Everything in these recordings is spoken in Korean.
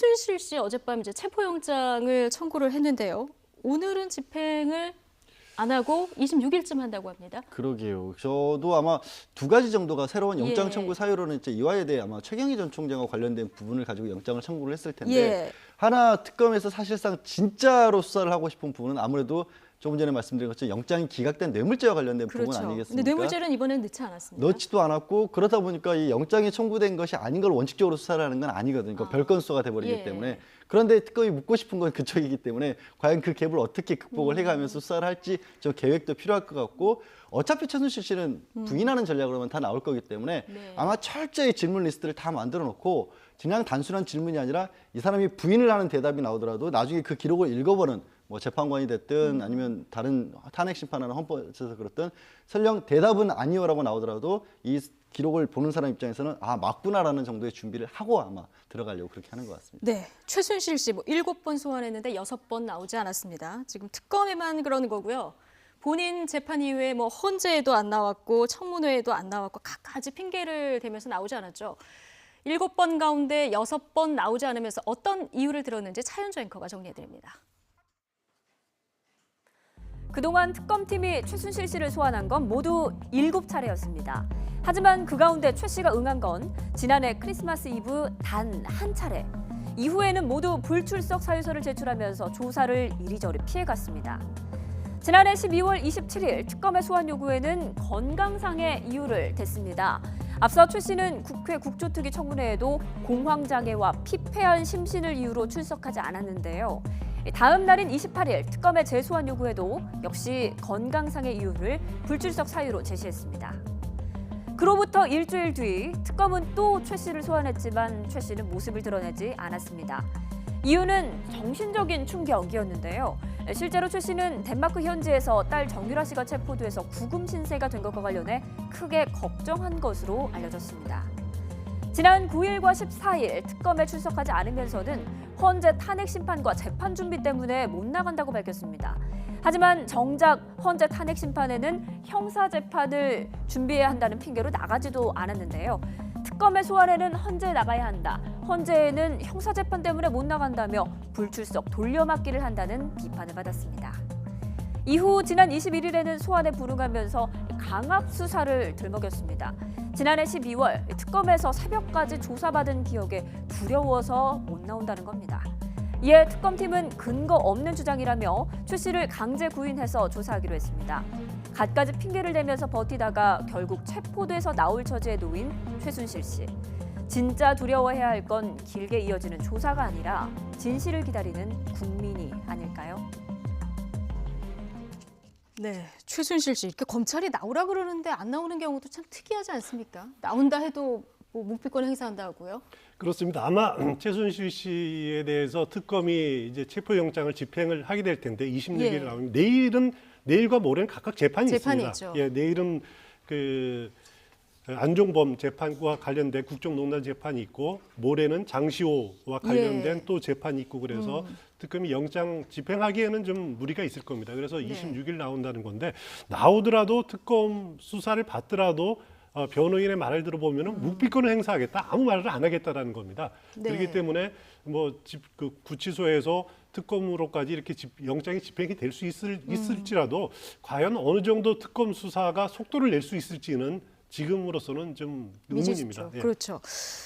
최순실 씨 어젯밤 이제 체포영장을 청구를 했는데요. 오늘은 집행을 안 하고 26일쯤 한다고 합니다. 그러게요. 저도 아마 두 가지 정도가 새로운 영장 예. 청구 사유로는 이제 이화에 대해 아마 최경희 전 총장과 관련된 부분을 가지고 영장을 청구를 했을 텐데 예. 하나 특검에서 사실상 진짜로 수사를 하고 싶은 부분은 아무래도 조금 전에 말씀드린 것처럼 영장이 기각된 뇌물죄와 관련된 부분 그렇죠. 아니겠습니까? 근데 뇌물죄는 이번엔 넣지 않았습니다. 넣지도 않았고 그러다 보니까 이 영장이 청구된 것이 아닌 걸 원칙적으로 수사를 하는 건 아니거든요. 그러니까 별건수가 돼버리기 예. 때문에. 그런데 특검이 묻고 싶은 건 그쪽이기 때문에 과연 그 갭을 어떻게 극복을 해가면서 수사를 할지 좀 계획도 필요할 것 같고 어차피 최순실 씨는 부인하는 전략으로만 다 나올 거기 때문에 네. 아마 철저히 질문 리스트를 다 만들어 놓고 그냥 단순한 질문이 아니라 이 사람이 부인을 하는 대답이 나오더라도 나중에 그 기록을 읽어보는 뭐 재판관이 됐든 아니면 다른 탄핵 심판하는 헌법에서 그렇든 설령 대답은 아니요라고 나오더라도 이 기록을 보는 사람 입장에서는 아 맞구나라는 정도의 준비를 하고 아마 들어가려고 그렇게 하는 것 같습니다. 네, 최순실 씨 뭐 7번 소환했는데 6번 나오지 않았습니다. 지금 특검에만 그러는 거고요. 본인 재판 이후에 뭐 헌재에도 안 나왔고 청문회에도 안 나왔고 각가지 핑계를 대면서 나오지 않았죠. 7번 가운데 6번 나오지 않으면서 어떤 이유를 들었는지 차윤주 앵커가 정리해드립니다. 그동안 특검팀이 최순실 씨를 소환한 건 모두 7차례였습니다. 하지만 그 가운데 최 씨가 응한 건 지난해 크리스마스 이브 단 한 차례. 이후에는 모두 불출석 사유서를 제출하면서 조사를 이리저리 피해갔습니다. 지난해 12월 27일 특검의 소환 요구에는 건강상의 이유를 댔습니다. 앞서 최 씨는 국회 국조특위 청문회에도 공황장애와 피폐한 심신을 이유로 출석하지 않았는데요. 다음 날인 28일 특검의 재소환 요구에도 역시 건강상의 이유를 불출석 사유로 제시했습니다. 그로부터 일주일 뒤 특검은 또 최 씨를 소환했지만 최 씨는 모습을 드러내지 않았습니다. 이유는 정신적인 충격이었는데요. 실제로 최 씨는 덴마크 현지에서 딸 정유라 씨가 체포돼서 구금 신세가 된 것과 관련해 크게 걱정한 것으로 알려졌습니다. 지난 9일과 14일 특검에 출석하지 않으면서는 헌재 탄핵 심판과 재판 준비 때문에 못 나간다고 밝혔습니다. 하지만 정작 헌재 탄핵 심판에는 형사 재판을 준비해야 한다는 핑계로 나가지도 않았는데요. 특검의 소환에는 헌재에 나가야 한다. 헌재에는 형사 재판 때문에 못 나간다며 불출석 돌려막기를 한다는 비판을 받았습니다. 이후 지난 21일에는 소환에 불응하면서 강압 수사를 들먹였습니다. 지난해 12월 특검에서 새벽까지 조사받은 기억에 두려워서 못 나온다는 겁니다. 이에 특검팀은 근거 없는 주장이라며 최 씨를 강제 구인해서 조사하기로 했습니다. 갖가지 핑계를 대면서 버티다가 결국 체포돼서 나올 처지에 놓인 최순실 씨. 진짜 두려워해야 할 건 길게 이어지는 조사가 아니라 진실을 기다리는 국민이 아닐까요? 네, 최순실 씨 이렇게 검찰이 나오라 그러는데 안 나오는 경우도 참 특이하지 않습니까? 나온다 해도 뭐 묵비권 행사한다 하고요. 그렇습니다. 아마 최순실 씨에 대해서 특검이 이제 체포영장을 집행을 하게 될 텐데 26일 예. 나오면 내일과 모레는 각각 재판이 있습니다. 있죠. 예, 내일은 그 안종범 재판과 관련된 국정농단 재판이 있고 모레는 장시호와 관련된 예. 또 재판이 있고 그래서 특검이 영장 집행하기에는 좀 무리가 있을 겁니다. 그래서 26일 나온다는 건데 나오더라도 특검 수사를 받더라도 변호인의 말을 들어보면은 묵비권을 행사하겠다, 아무 말을 안 하겠다라는 겁니다. 네. 그렇기 때문에 뭐 구치소에서 특검으로까지 이렇게 영장이 집행이 될 수 있을지라도 과연 어느 정도 특검 수사가 속도를 낼 수 있을지는 지금으로서는 좀 의문입니다. 예. 그렇죠.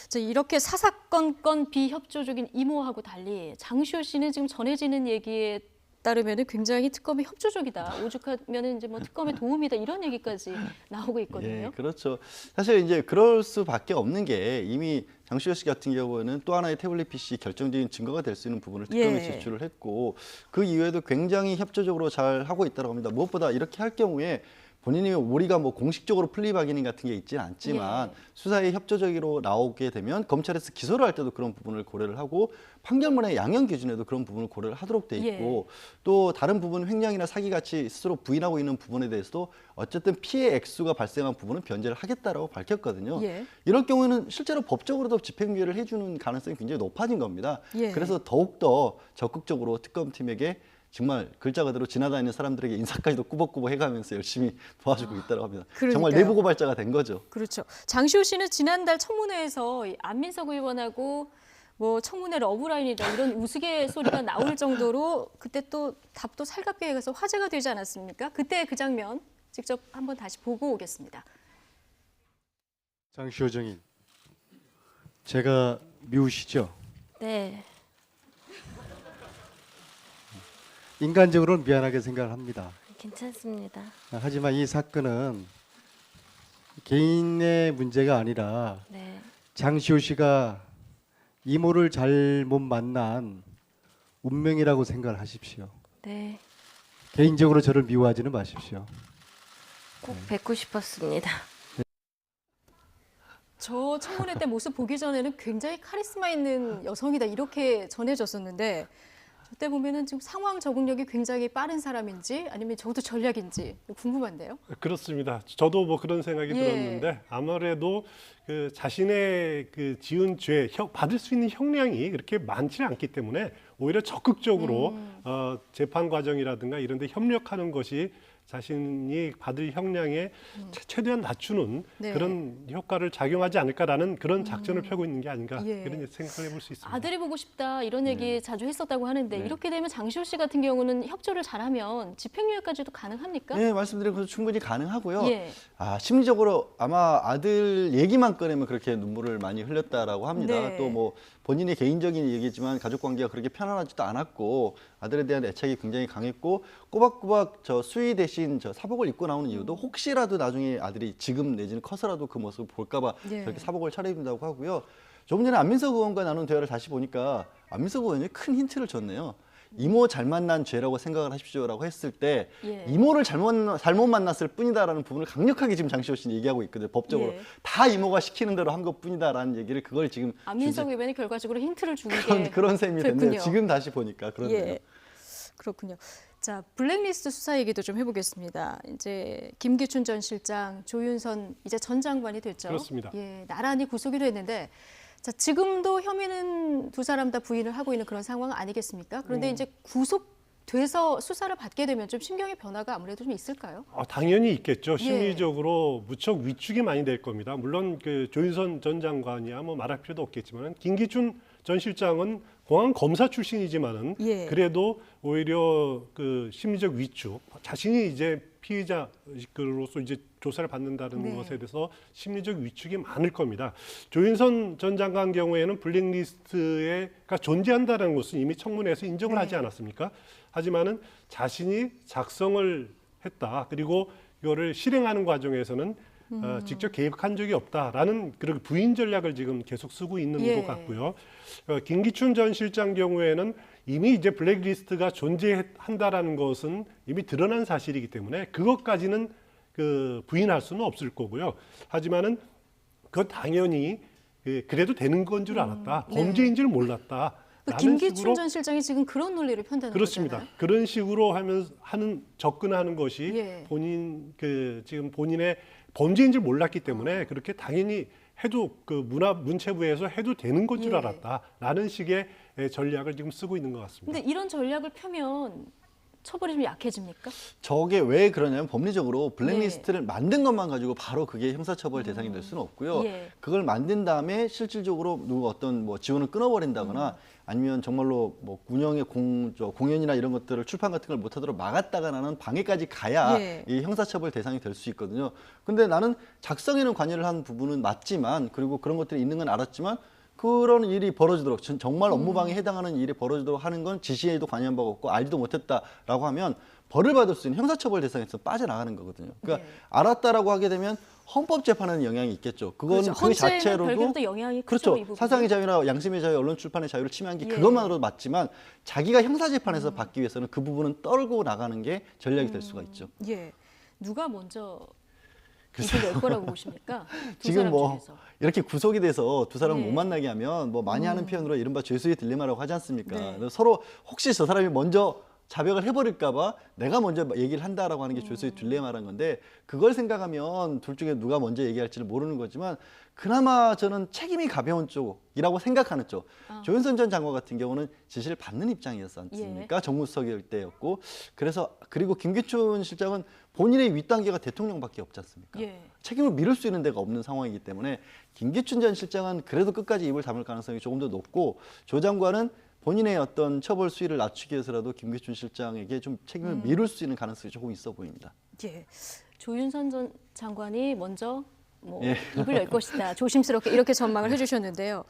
자, 이렇게 사사건건 비협조적인 이모하고 달리 장시호 씨는 지금 전해지는 얘기에 따르면 굉장히 특검이 협조적이다. 오죽하면 이제 뭐 특검의 도움이다 이런 얘기까지 나오고 있거든요. 예, 그렇죠. 사실 이제 그럴 수밖에 없는 게 이미 장시호 씨 같은 경우는 또 하나의 태블릿 PC 결정적인 증거가 될 수 있는 부분을 특검에 예. 제출을 했고 그 이후에도 굉장히 협조적으로 잘 하고 있다고 합니다. 무엇보다 이렇게 할 경우에 본인이 우리가 뭐 공식적으로 플리바게닝 같은 게 있지는 않지만 수사에 협조적으로 나오게 되면 검찰에서 기소를 할 때도 그런 부분을 고려를 하고 판결문의 양형 기준에도 그런 부분을 고려를 하도록 돼 있고 또 다른 부분 횡령이나 사기같이 스스로 부인하고 있는 부분에 대해서도 어쨌든 피해 액수가 발생한 부분은 변제를 하겠다라고 밝혔거든요. 이럴 경우에는 실제로 법적으로도 집행유예를 해주는 가능성이 굉장히 높아진 겁니다. 그래서 더욱더 적극적으로 특검팀에게 정말 글자 그대로 지나다니는 사람들에게 인사까지도 꾸벅꾸벅 해가면서 열심히 도와주고 있다고 합니다. 정말 내부 고발자가 된 거죠. 그렇죠. 장시호 씨는 지난달 청문회에서 안민석 의원하고 뭐 청문회 러브라인이다 이런 우스갯소리가 나올 정도로 그때 또 답도 살갑게 해서 화제가 되지 않았습니까? 그때 그 장면 직접 한번 다시 보고 오겠습니다. 장시호 정인, 제가 미우시죠? 네, 인간적으로는 미안하게 생각을 합니다. 괜찮습니다. 하지만 이 사건은 개인의 문제가 아니라 네, 장시호 씨가 이모를 잘못 만난 운명이라고 생각을 하십시오. 네, 개인적으로 저를 미워하지는 마십시오. 꼭 뵙고 싶었습니다. 저 청문회 때 모습 보기 전에는 굉장히 카리스마 있는 여성이다 이렇게 전해졌었는데 저때 보면은 지금 상황 적응력이 굉장히 빠른 사람인지 아니면 저것도 전략인지 궁금한데요. 그렇습니다. 저도 뭐 그런 생각이 예. 들었는데 아무래도 그 자신의 그 지은 죄 받을 수 있는 형량이 그렇게 많지는 않기 때문에 오히려 적극적으로 재판 과정이라든가 이런 데 협력하는 것이 자신이 받을 형량에 최대한 낮추는 네. 그런 효과를 작용하지 않을까라는 그런 작전을 펴고 있는 게 아닌가 예. 그런 생각을 해볼 수 있습니다. 아들이 보고 싶다 이런 얘기 자주 했었다고 하는데 네. 이렇게 되면 장시호 씨 같은 경우는 협조를 잘하면 집행유예까지도 가능합니까? 네, 말씀드린 것도 충분히 가능하고요. 예. 심리적으로 아마 아들 얘기만 꺼내면 그렇게 눈물을 많이 흘렸다라고 합니다. 네. 또 뭐 본인의 개인적인 얘기지만 가족 관계가 그렇게 편안하지도 않았고 아들에 대한 애착이 굉장히 강했고 꼬박꼬박 저 수의 대신 저 사복을 입고 나오는 이유도 혹시라도 나중에 아들이 지금 내지는 커서라도 그 모습을 볼까봐 예. 저렇게 사복을 차려입는다고 하고요. 조금 전에 안민석 의원과 나눈 대화를 다시 보니까 안민석 의원이 큰 힌트를 줬네요. 이모 잘 만난 죄라고 생각을 하십시오라고 했을 때 예. 이모를 잘못 만났을 뿐이다라는 부분을 강력하게 지금 장시호 씨는 얘기하고 있거든요. 법적으로 예. 다 이모가 시키는 대로 한 것뿐이다라는 얘기를 그걸 지금 안민석 의원이 결과적으로 힌트를 준 게 그런 셈이 됐네요. 됐군요. 지금 다시 보니까 그렇네요. 예. 그렇군요. 자, 블랙리스트 수사 얘기도 좀 해보겠습니다. 이제 김기춘 전 실장, 조윤선 이제 전 장관이 됐죠. 그렇습니다. 예, 나란히 구속이 됐는데, 자 지금도 혐의는 두 사람 다 부인을 하고 있는 그런 상황 아니겠습니까? 그런데 이제 구속돼서 수사를 받게 되면 좀 심경의 변화가 아무래도 좀 있을까요? 당연히 예. 있겠죠. 심리적으로 무척 위축이 많이 될 겁니다. 물론 그 조윤선 전 장관이야 뭐 말할 필요도 없겠지만 김기춘 전 실장은 공안 검사 출신이지만은 예. 그래도 오히려 그 심리적 위축, 자신이 이제 피의자로서 이제 조사를 받는다는 네. 것에 대해서 심리적 위축이 많을 겁니다. 조윤선 전 장관 경우에는 블랙리스트가 존재한다는 것은 이미 청문회에서 인정을 네. 하지 않았습니까? 하지만은 자신이 작성을 했다. 그리고 이거를 실행하는 과정에서는 직접 개입한 적이 없다라는 그런 부인 전략을 지금 계속 쓰고 있는 예. 것 같고요. 김기춘 전 실장 경우에는 이미 이제 블랙리스트가 존재한다라는 것은 이미 드러난 사실이기 때문에 그것까지는 그 부인할 수는 없을 거고요. 하지만은 그건 당연히 그래도 되는 건 줄 알았다. 네. 범죄인 줄 몰랐다. 그 라는 김기춘 식으로 전 실장이 지금 그런 논리를 편다는 그렇습니다. 거잖아요. 그런 식으로 접근하는 것이 예. 지금 본인의 범죄인 줄 몰랐기 때문에 그렇게 당연히 해도 그 문체부에서 해도 되는 건 줄 예. 알았다라는 식의 전략을 지금 쓰고 있는 것 같습니다. 근데 이런 전략을 펴면 처벌이 좀 약해집니까? 저게 왜 그러냐면 법리적으로 블랙리스트를 만든 것만 가지고 바로 그게 형사처벌 대상이 될 수는 없고요. 예. 그걸 만든 다음에 실질적으로 누가 어떤 뭐 지원을 끊어버린다거나 아니면 정말로 뭐 운영의 공연이나 이런 것들을 출판 같은 걸 못하도록 막았다가는 방해까지 가야 예. 이 형사처벌 대상이 될 수 있거든요. 근데 나는 작성에는 관여를 한 부분은 맞지만 그리고 그런 것들이 있는 건 알았지만 그런 일이 벌어지도록 정말 업무방해에 해당하는 일이 벌어지도록 하는 건 지시에도 관여한 바가 없고 알지도 못했다라고 하면 벌을 받을 수 있는 형사처벌 대상에서 빠져나가는 거거든요. 그러니까 네. 알았다라고 하게 되면 헌법재판에는 영향이 있겠죠. 그건 그렇죠. 그 헌재는 자체로도 별개로 영향이 크죠, 그렇죠. 이 부분은. 사상의 자유나 양심의 자유, 언론 출판의 자유를 침해한 게 예. 그것만으로도 맞지만 자기가 형사재판에서 받기 위해서는 그 부분은 떨고 나가는 게 전략이 될 수가 있죠. 예. 누가 먼저 이길 낼 거라고 보십니까? 두 지금 사람 뭐 중에서. 이렇게 구속이 돼서 두 사람을 네. 못 만나게 하면 뭐 많이 하는 표현으로 이른바 죄수의 딜레마라고 하지 않습니까? 네. 그래서 서로 혹시 저 사람이 먼저 자백을 해버릴까봐 내가 먼저 얘기를 한다라고 하는 게 조서의 딜레마라는 건데 그걸 생각하면 둘 중에 누가 먼저 얘기할지를 모르는 거지만 그나마 저는 책임이 가벼운 쪽이라고 생각하는 쪽. 조윤선 전 장관 같은 경우는 지시를 받는 입장이었지 않습니까? 정무수석일 때였고 그래서 그리고 김기춘 실장은 본인의 윗단계가 대통령밖에 없지 않습니까? 예. 책임을 미룰 수 있는 데가 없는 상황이기 때문에 김기춘 전 실장은 그래도 끝까지 입을 다물 가능성이 조금 더 높고 조 장관은 본인의 어떤 처벌 수위를 낮추기 위해서라도 김기춘 실장에게 좀 책임을 미룰 수 있는 가능성이 조금 있어 보입니다. 예. 조윤선 전 장관이 먼저 뭐 예. 입을 열 것이다. 조심스럽게 이렇게 전망을 해주셨는데요.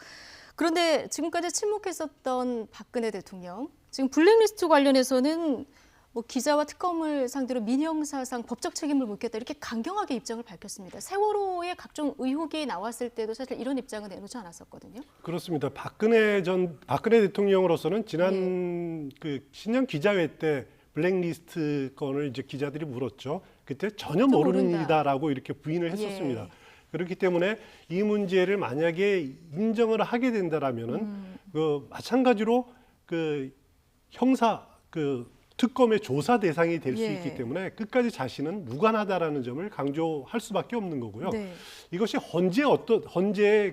그런데 지금까지 침묵했었던 박근혜 대통령, 지금 블랙리스트 관련해서는 뭐 기자와 특검을 상대로 민형사상 법적 책임을 묻겠다 이렇게 강경하게 입장을 밝혔습니다. 세월호의 각종 의혹이 나왔을 때도 사실 이런 입장은 내놓지 않았었거든요. 그렇습니다. 박근혜 대통령으로서는 지난 그 신년 기자회 때 블랙리스트 건을 이제 기자들이 물었죠. 그때 전혀 모르는 일이다라고 이렇게 부인을 했었습니다. 예. 그렇기 때문에 이 문제를 만약에 인정을 하게 된다라면은 그 마찬가지로 그 형사 그 특검의 조사 대상이 될 수 예. 있기 때문에 끝까지 자신은 무관하다라는 점을 강조할 수밖에 없는 거고요. 네. 이것이 헌재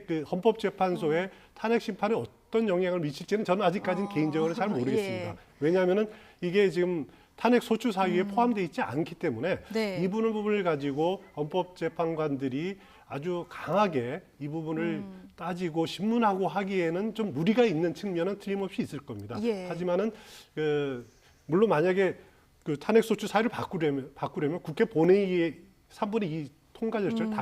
그 헌법재판소의 탄핵 심판에 어떤 영향을 미칠지는 저는 아직까지는 개인적으로 잘 모르겠습니다. 예. 왜냐하면은 이게 지금 탄핵 소추 사유에 포함되어 있지 않기 때문에 네. 이 부분을 가지고 헌법재판관들이 아주 강하게 이 부분을 따지고 신문하고 하기에는 좀 무리가 있는 측면은 틀림없이 있을 겁니다. 예. 하지만은 물론 만약에 그 탄핵 소추 사유를 바꾸려면 국회 본회의의 3분의 2 통과 절차를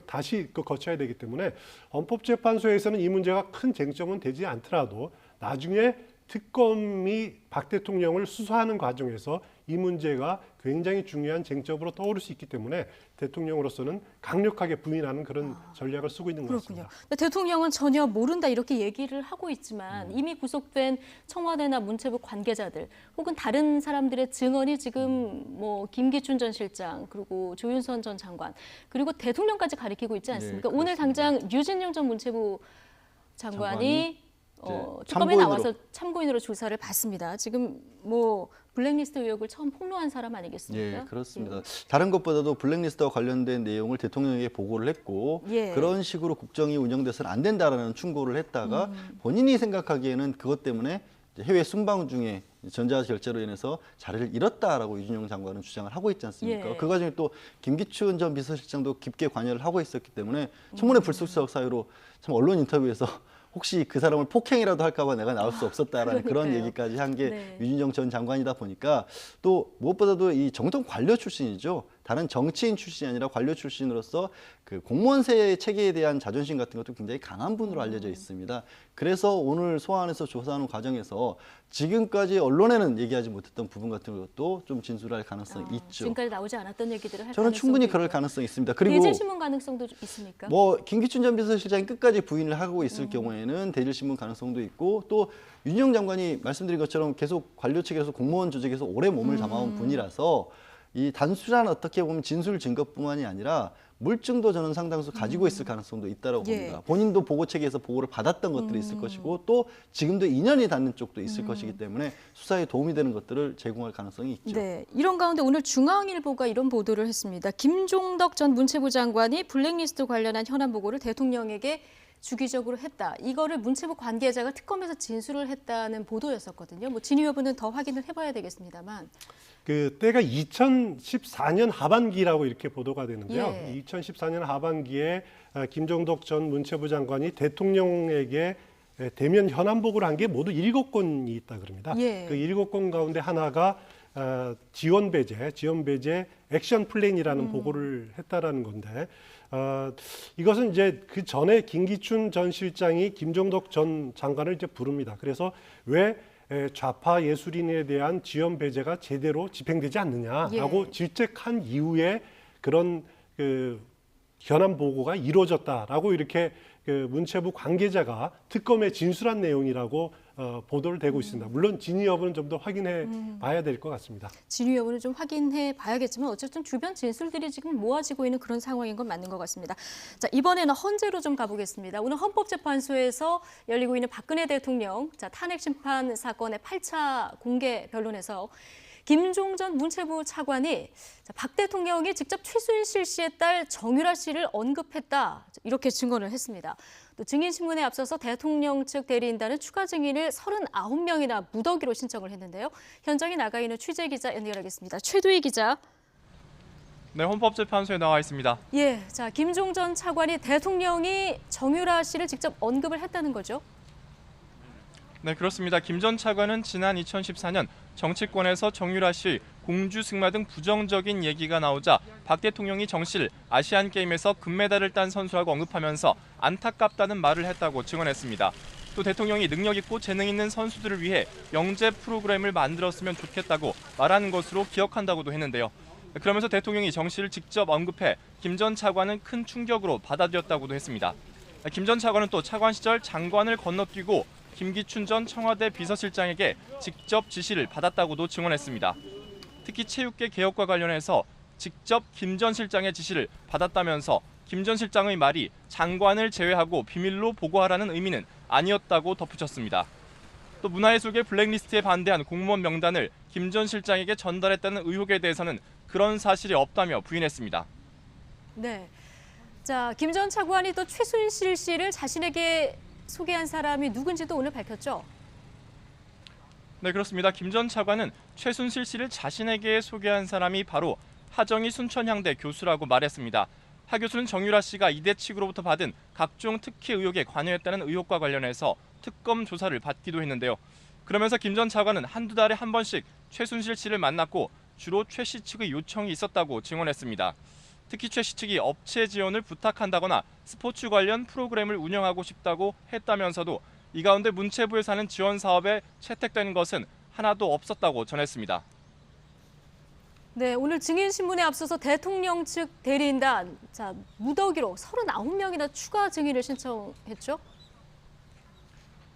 다시 거쳐야 되기 때문에 헌법재판소에서는 이 문제가 큰 쟁점은 되지 않더라도 나중에 특검이 박 대통령을 수사하는 과정에서 이 문제가 굉장히 중요한 쟁점으로 떠오를 수 있기 때문에 대통령으로서는 강력하게 부인하는 그런 전략을 쓰고 있는 것 그렇군요. 같습니다. 근데 대통령은 전혀 모른다 이렇게 얘기를 하고 있지만 이미 구속된 청와대나 문체부 관계자들 혹은 다른 사람들의 증언이 지금 뭐 김기춘 전 실장 그리고 조윤선 전 장관 그리고 대통령까지 가리키고 있지 않습니까? 네, 오늘 그렇습니다. 당장 유진영 전 문체부 장관이 특검에 참고인으로. 나와서 참고인으로 조사를 받습니다. 지금 뭐 블랙리스트 의혹을 처음 폭로한 사람 아니겠습니까? 예, 그렇습니다. 다른 것보다도 블랙리스트와 관련된 내용을 대통령에게 보고를 했고 예. 그런 식으로 국정이 운영돼서는 안 된다라는 충고를 했다가 본인이 생각하기에는 그것 때문에 이제 해외 순방 중에 전자결제로 인해서 자리를 잃었다라고 유진용 장관은 주장을 하고 있지 않습니까? 예. 그 과정에 또 김기춘 전 비서실장도 깊게 관여를 하고 있었기 때문에 청문회 불쑥석 사유로 참 언론 인터뷰에서 혹시 그 사람을 폭행이라도 할까봐 내가 나올 수 없었다라는 그런 그러니까요. 얘기까지 한 게 네. 유진정 전 장관이다 보니까 또 무엇보다도 이 정통 관료 출신이죠. 다른 정치인 출신이 아니라 관료 출신으로서 그 공무원세 체계에 대한 자존심 같은 것도 굉장히 강한 분으로 알려져 있습니다. 그래서 오늘 소환해서 조사하는 과정에서 지금까지 언론에는 얘기하지 못했던 부분 같은 것도 좀 진술할 가능성이 있죠. 지금까지 나오지 않았던 얘기들을 할 저는 충분히 가능성도 그럴 있고. 가능성이 있습니다. 그리고 대질신문 가능성도 있습니까? 뭐 김기춘 전 비서실장이 끝까지 부인을 하고 있을 경우에는 대질신문 가능성도 있고 또 윤영 장관이 말씀드린 것처럼 계속 관료 측에서 공무원 조직에서 오래 몸을 담아온 분이라서 이 단순한 어떻게 보면 진술 증거뿐만이 아니라 물증도 저는 상당수 가지고 있을 가능성도 있다고 예. 봅니다. 본인도 보고 체계에서 보고를 받았던 것들이 있을 것이고 또 지금도 인연이 닿는 쪽도 있을 것이기 때문에 수사에 도움이 되는 것들을 제공할 가능성이 있죠. 네, 이런 가운데 오늘 중앙일보가 이런 보도를 했습니다. 김종덕 전 문체부 장관이 블랙리스트 관련한 현안 보고를 대통령에게 주기적으로 했다. 이거를 문체부 관계자가 특검에서 진술을 했다는 보도였었거든요. 뭐 진위 여부는 더 확인을 해봐야 되겠습니다만. 그 때가 2014년 하반기라고 이렇게 보도가 되는데요. 예. 2014년 하반기에 김종덕 전 문체부 장관이 대통령에게 대면 현안 보고를 한 게 모두 7건이 있다 그럽니다. 예. 그 7건 가운데 하나가 지원 배제 액션 플랜이라는 보고를 했다라는 건데 이것은 이제 그 전에 김기춘 전 실장이 김종덕 전 장관을 이제 부릅니다. 그래서 왜 좌파 예술인에 대한 지원 배제가 제대로 집행되지 않느냐라고 예. 질책한 이후에 그런 그 현안 보고가 이루어졌다라고 이렇게 그 문체부 관계자가 특검에 진술한 내용이라고 보도를 되고 있습니다. 물론 진위 여부는 좀 더 확인해 봐야 될 것 같습니다. 진위 여부는 좀 확인해 봐야겠지만 어쨌든 주변 진술들이 지금 모아지고 있는 그런 상황인 건 맞는 것 같습니다. 자, 이번에는 헌재로 좀 가보겠습니다. 오늘 헌법재판소에서 열리고 있는 박근혜 대통령 탄핵 심판 사건의 8차 공개 변론에서 김종전 문체부 차관이 박 대통령이 직접 최순실 씨의 딸 정유라 씨를 언급했다 이렇게 증언을 했습니다. 또 증인신문에 앞서서 대통령 측 대리인단은 추가 증인을 39명이나 무더기로 신청을 했는데요. 현장에 나가 있는 취재기자 연결하겠습니다. 최두희 기자. 네, 헌법재판소에 나와 있습니다. 예, 자 김종전 차관이 대통령이 정유라 씨를 직접 언급을 했다는 거죠? 네, 그렇습니다. 김 전 차관은 지난 2014년 정치권에서 정유라 씨 공주 승마 등 부정적인 얘기가 나오자 박 대통령이 정 씨를 아시안게임에서 금메달을 딴 선수라고 언급하면서 안타깝다는 말을 했다고 증언했습니다. 또 대통령이 능력 있고 재능 있는 선수들을 위해 영재 프로그램을 만들었으면 좋겠다고 말하는 것으로 기억한다고도 했는데요. 그러면서 대통령이 정 씨를 직접 언급해 김 전 차관은 큰 충격으로 받아들였다고도 했습니다. 김 전 차관은 또 차관 시절 장관을 건너뛰고 김기춘 전 청와대 비서실장에게 직접 지시를 받았다고도 증언했습니다. 특히 체육계 개혁과 관련해서 직접 김 전 실장의 지시를 받았다면서 김 전 실장의 말이 장관을 제외하고 비밀로 보고하라는 의미는 아니었다고 덧붙였습니다. 또 문화예술계 블랙리스트에 반대한 공무원 명단을 김 전 실장에게 전달했다는 의혹에 대해서는 그런 사실이 없다며 부인했습니다. 네. 자, 김 전 차관이 또 최순실 씨를 자신에게 소개한 사람이 누군지도 오늘 밝혔죠? 네, 그렇습니다. 김 전 차관은 최순실 씨를 자신에게 소개한 사람이 바로 하정희 순천향대 교수라고 말했습니다. 하 교수는 정유라 씨가 이대 측으로부터 받은 각종 특혜 의혹에 관여했다는 의혹과 관련해서 특검 조사를 받기도 했는데요. 그러면서 김 전 차관은 한두 달에 한 번씩 최순실 씨를 만났고 주로 최 씨 측의 요청이 있었다고 증언했습니다. 특히 최 씨 측이 업체 지원을 부탁한다거나 스포츠 관련 프로그램을 운영하고 싶다고 했다면서도 이 가운데 문체부에서 하는 지원 사업에 채택된 것은 하나도 없었다고 전했습니다. 네, 오늘 증인신문에 앞서서 대통령 측 대리인단 무더기로 39명이나 추가 증인을 신청했죠?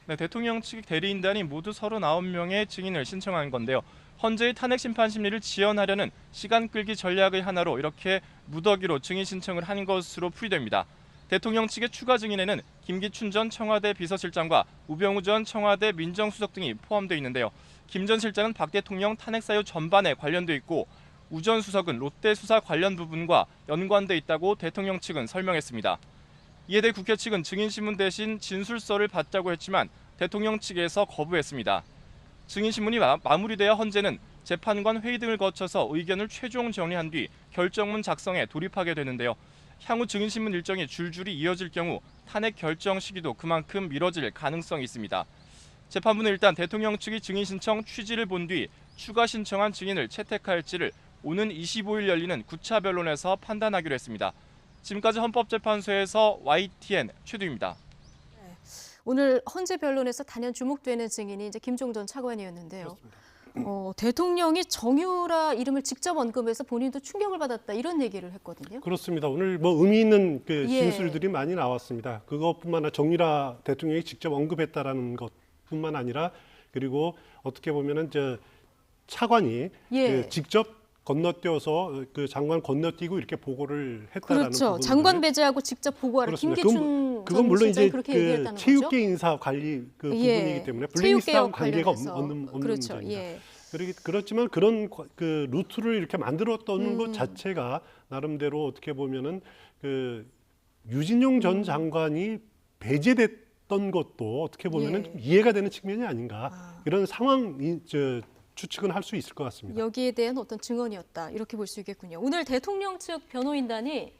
네, 대통령 측 대리인단이 모두 39명의 증인을 신청한 건데요. 헌재의 탄핵 심판 심리를 지연하려는 시간 끌기 전략의 하나로 이렇게 무더기로 증인 신청을 한 것으로 풀이됩니다. 대통령 측의 추가 증인에는 김기춘 전 청와대 비서실장과 우병우 전 청와대 민정수석 등이 포함되어 있는데요. 김 전 실장은 박 대통령 탄핵 사유 전반에 관련돼 있고 우 전 수석은 롯데 수사 관련 부분과 연관돼 있다고 대통령 측은 설명했습니다. 이에 대해 국회 측은 증인신문 대신 진술서를 받자고 했지만 대통령 측에서 거부했습니다. 증인신문이 마무리되어 헌재는 재판관 회의 등을 거쳐서 의견을 최종 정리한 뒤 결정문 작성에 돌입하게 되는데요. 향후 증인신문 일정이 줄줄이 이어질 경우 탄핵 결정 시기도 그만큼 미뤄질 가능성이 있습니다. 재판부는 일단 대통령 측이 증인 신청 취지를 본 뒤 추가 신청한 증인을 채택할지를 오는 25일 열리는 9차 변론에서 판단하기로 했습니다. 지금까지 헌법재판소에서 YTN 최두입니다. 오늘 헌재 변론에서 단연 주목되는 증인이 이제 김종전 차관이었는데요. 대통령이 정유라 이름을 직접 언급해서 본인도 충격을 받았다 이런 얘기를 했거든요. 그렇습니다. 오늘 뭐 의미 있는 그 예. 진술들이 많이 나왔습니다. 그것뿐만 아니라 정유라 대통령이 직접 언급했다라는 것뿐만 아니라 그리고 어떻게 보면은 저 차관이 예. 그 직접 건너뛰어서 그 장관 건너뛰고 이렇게 보고를 했다라는 그렇죠. 부분들. 장관 배제하고 직접 보고하라. 그렇습니다. 김기춘 그건 전 물론 실장이 이제 그렇게 그 얘기했다는 거죠. 체육계 인사 관리 그 예. 부분이기 때문에 체육개혁 블랙리스트랑 관계가 관련해서. 없는 그렇죠. 문제입니다. 예. 그렇지만 그런 그 루트를 이렇게 만들었던 음. 것 자체가 나름대로 어떻게 보면은 그 유진용 전 장관이 배제됐던 것도 어떻게 보면은 예. 좀 이해가 되는 측면이 아닌가 이런 상황이 추측은 할 수 있을 것 같습니다. 여기에 대한 어떤 증언이었다 이렇게 볼 수 있겠군요. 오늘 대통령 측 변호인단이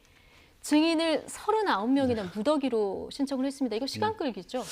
증인을 39명이나 무더기로 신청을 했습니다. 이거 시간 끌기죠?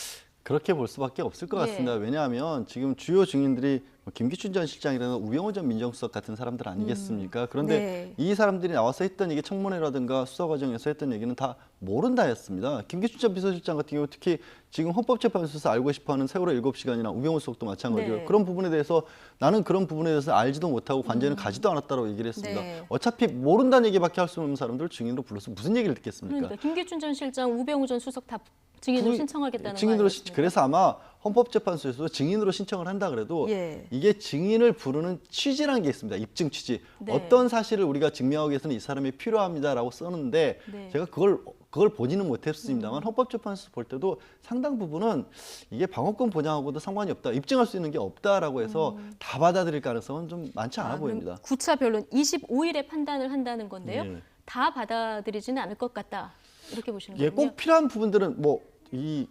그렇게 볼 수밖에 없을 것 예. 같습니다. 왜냐하면 지금 주요 증인들이 김기춘 전 실장이라는 우병우 전 민정수석 같은 사람들 아니겠습니까? 그런데 네. 이 사람들이 나와서 했던 얘기 청문회라든가 수사 과정에서 했던 얘기는 다 모른다 했습니다. 김기춘 전 비서실장 같은 경우 특히 지금 헌법재판소에서 알고 싶어하는 세월호 7시간이나 우병우 수석도 마찬가지로 네. 그런 부분에 대해서 나는 그런 부분에 대해서 알지도 못하고 관제는 가지도 않았다고 얘기를 했습니다. 네. 어차피 모른다는 얘기밖에 할 수 없는 사람들 증인으로 불러서 무슨 얘기를 듣겠습니까? 그러니까 김기춘 전 실장, 우병우 전 수석 다 증인으로 신청하겠다는 증인으로 거 신- 아니었습니까? 그래서 아마 헌법재판소에서도 증인으로 신청을 한다 그래도 예. 이게 증인을 부르는 취지라는 게 있습니다. 입증 취지. 네. 어떤 사실을 우리가 증명하기 위해서는 이 사람이 필요합니다라고 썼는데 네. 제가 그걸 보지는 못했습니다만 헌법재판소 볼 때도 상당 부분은 이게 방어권 보장하고도 상관이 없다. 입증할 수 있는 게 없다라고 해서 다 받아들일 가능성은 좀 많지 않아 그럼 보입니다. 9차 변론 25일에 판단을 한다는 건데요. 예. 다 받아들이지는 않을 것 같다. 이렇게 보시는 예, 거군요. 꼭 필요한 부분들은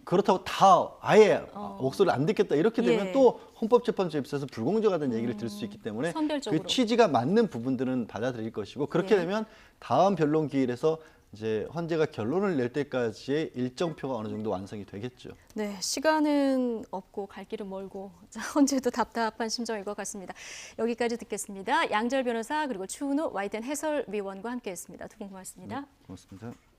그렇다고 다 아예 목소리를 안 듣겠다 이렇게 되면 예. 또 헌법재판소 입장에서 불공정하다는 얘기를 들을 수 있기 때문에 선별적으로. 그 취지가 맞는 부분들은 받아들일 것이고 그렇게 예. 되면 다음 변론 기일에서 이제 헌재가 결론을 낼 때까지의 일정표가 어느 정도 완성이 되겠죠. 네, 시간은 없고 갈 길은 멀고 자, 헌재도 답답한 심정일 것 같습니다. 여기까지 듣겠습니다. 양절 변호사 그리고 추은호 와이든 해설위원과 함께했습니다. 두 분 고맙습니다. 고맙습니다.